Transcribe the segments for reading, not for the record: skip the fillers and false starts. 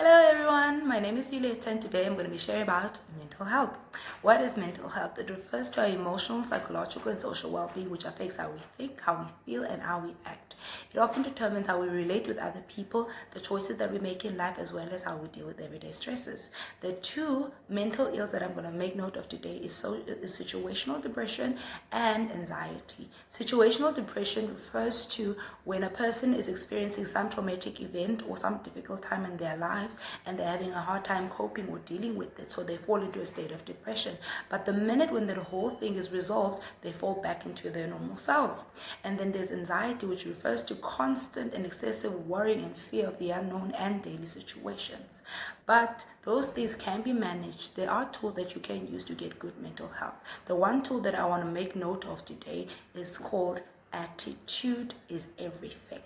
Hello everyone, my name is Ulleta and today I'm going to be sharing about mental health. What is mental health? It refers to our emotional, psychological and social well-being which affects how we think, how we feel and how we act. It often determines how we relate with other people, the choices that we make in life as well as how we deal with everyday stresses. The two mental ills that I'm going to make note of today is situational depression and anxiety. Situational depression refers to when a person is experiencing some traumatic event or some difficult time in their lives and they're having a hard time coping or dealing with it, so they fall into a state of depression. But the minute when the whole thing is resolved, they fall back into their normal selves. And then there's anxiety, which refers to constant and excessive worrying and fear of the unknown and daily situations. But those things can be managed. There are tools that you can use to get good mental health. The one tool that I want to make note of today is called attitude is everything.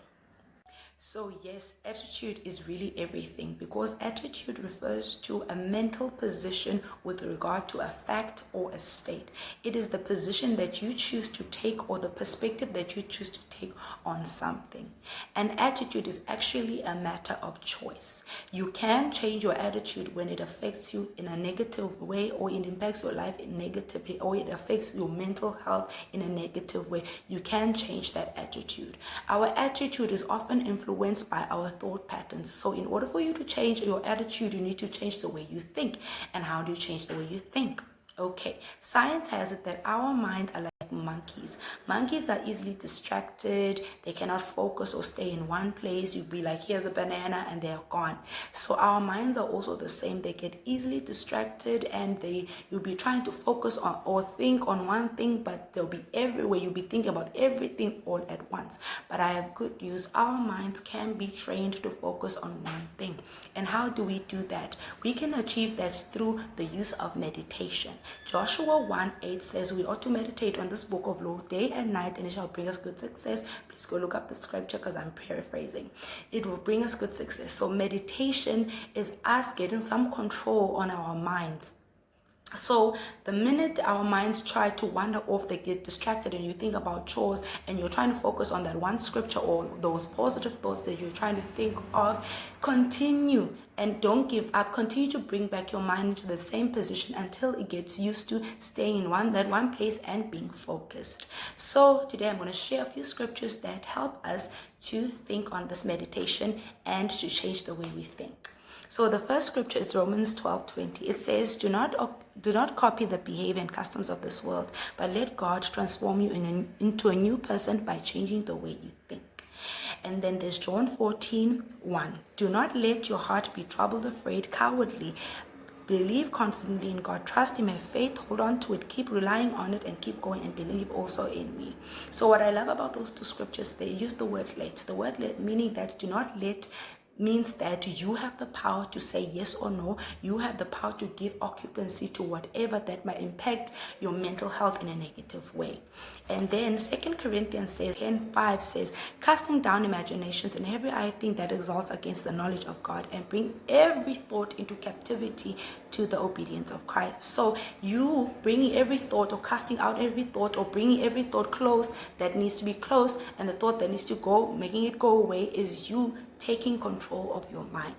So yes, attitude is really everything because attitude refers to a mental position with regard to a fact or a state. It is the position that you choose to take or the perspective that you choose to take on something. And attitude is actually a matter of choice. You can change your attitude when it affects you in a negative way, or it impacts your life negatively, or it affects your mental health in a negative way. You can change that attitude. Our attitude is often influenced by our thought patterns. So in order for you to change your attitude, you need to change the way you think. And how do you change the way you think? Okay, science has it that our minds are like monkeys. Monkeys are easily distracted. They cannot focus or stay in one place. You'd be like, here's a banana, and they're gone. So our minds are also the same. They get easily distracted, and you'll be trying to focus on or think on one thing, but they'll be everywhere. You'll be thinking about everything all at once. But I have good news. Our minds can be trained to focus on one thing. And how do we do that? We can achieve that through the use of meditation. Joshua 1:8 says we ought to meditate on this book of law day and night, and it shall bring us good success. Please go look up the scripture because I'm paraphrasing. It will bring us good success. So meditation is us getting some control on our minds. So the minute our minds try to wander off, they get distracted, and you think about chores and you're trying to focus on that one scripture or those positive thoughts that you're trying to think of, continue and don't give up. Continue to bring back your mind into the same position until it gets used to staying in that one place and being focused. So today I'm going to share a few scriptures that help us to think on this meditation and to change the way we think. So the first scripture is Romans 12:20. It says, do not copy the behavior and customs of this world, but let God transform you into a new person by changing the way you think. And then there's John 14:1. Do not let your heart be troubled, afraid, cowardly. Believe confidently in God. Trust Him, have faith, hold on to it, keep relying on it, and keep going, and believe also in me. So what I love about those two scriptures, they use the word let. The word let meaning that do not let means that you have the power to say yes or no. You have the power to give occupancy to whatever that might impact your mental health in a negative way. And then 2 Corinthians 10:5 says, casting down imaginations and every high thing that exalts against the knowledge of God, and bring every thought into captivity to the obedience of Christ. So you bringing every thought or casting out every thought or bringing every thought close that needs to be close, and the thought that needs to go, making it go away, is you taking control of your mind.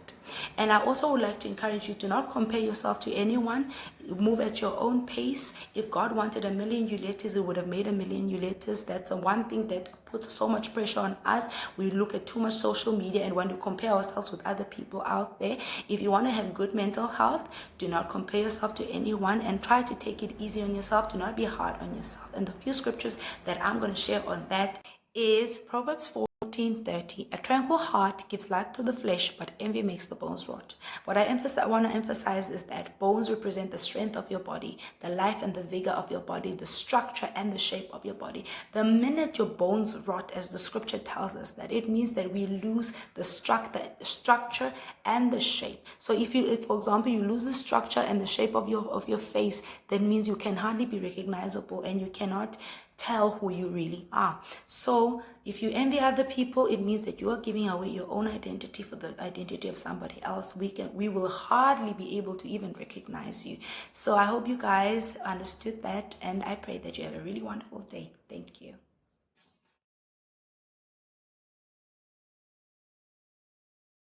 And I also would like to encourage you to not compare yourself to anyone. Move at your own pace. If God wanted 1,000,000 Ulletas, He would have made 1,000,000 Ulletas. That's the one thing that puts so much pressure on us. We look at too much social media and want to compare ourselves with other people out there. If you want to have good mental health, do not compare yourself to anyone and try to take it easy on yourself. Do not be hard on yourself. And the few scriptures that I'm going to share on that is Proverbs 14:30. A tranquil heart gives life to the flesh, but envy makes the bones rot. What I want to emphasize is that bones represent the strength of your body, the life and the vigor of your body, the structure and the shape of your body. The minute your bones rot, as the scripture tells us, that it means that we lose the structure and the shape. So if for example, you lose the structure and the shape of your face, that means you can hardly be recognizable and you cannot tell who you really are. So if you envy other people, it means that you are giving away your own identity for the identity of somebody else. We will hardly be able to even recognize you. So I hope you guys understood that, and I pray that you have a really wonderful day. Thank you.